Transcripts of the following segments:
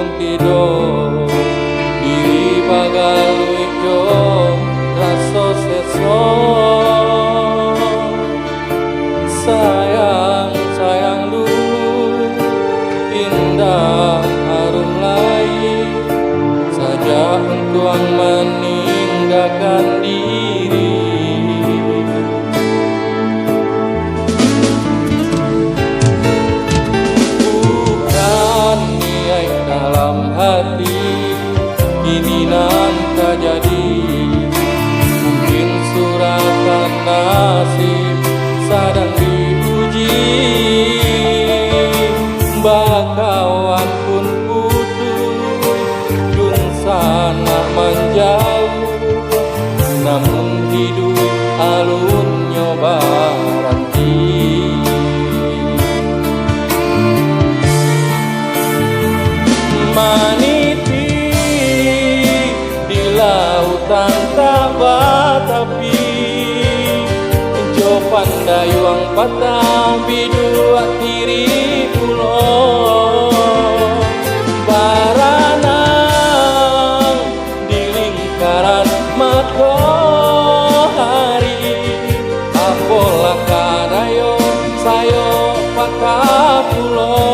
pun tidur diri bagai jo raso seso. Sayang sayang dulu indah harum lain saja engkau meninggalkan diri. Hati ini nangka jadi mungkin suratan nasib sedang diuji. Bakawan pun putus dun sana menjauh, namun hidup alun nyoba ranti. Maniti di lautan tak batapi, jo pandayuang patah bidua tiri pulau. Baranang di lingkaran matahari, apola kadayo sayo patah pulau.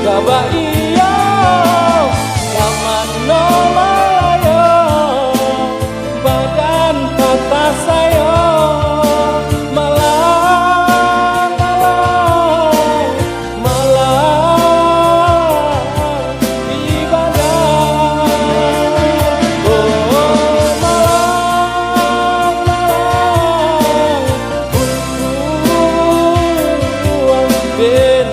Gaba iyo zaman no malayo badan kata sayo malang malang malang di badan. Oh malang malang bukuan ben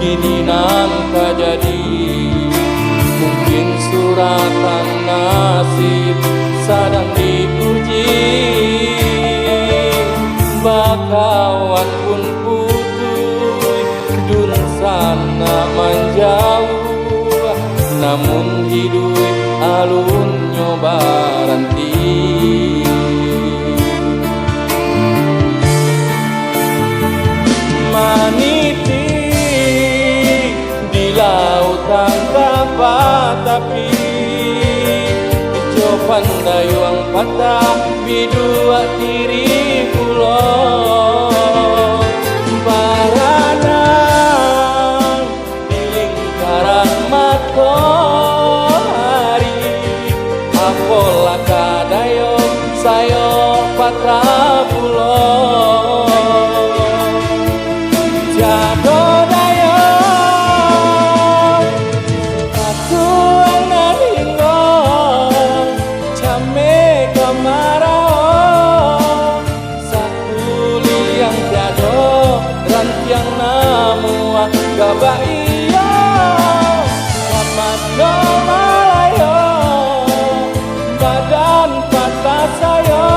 ini nangka jadi mungkin suratan nasib sedang diuji. Bakawan pun putus dun sana menjauh, namun hidup alun nyoba ranti. Maniti lautan kapal tapi jo pandayuang patah bidua tiri pulau. Baranang di lingkaran matahari, apola kadayo sayo patah pulau. Gaba iyo zaman no malayo badan kata sayo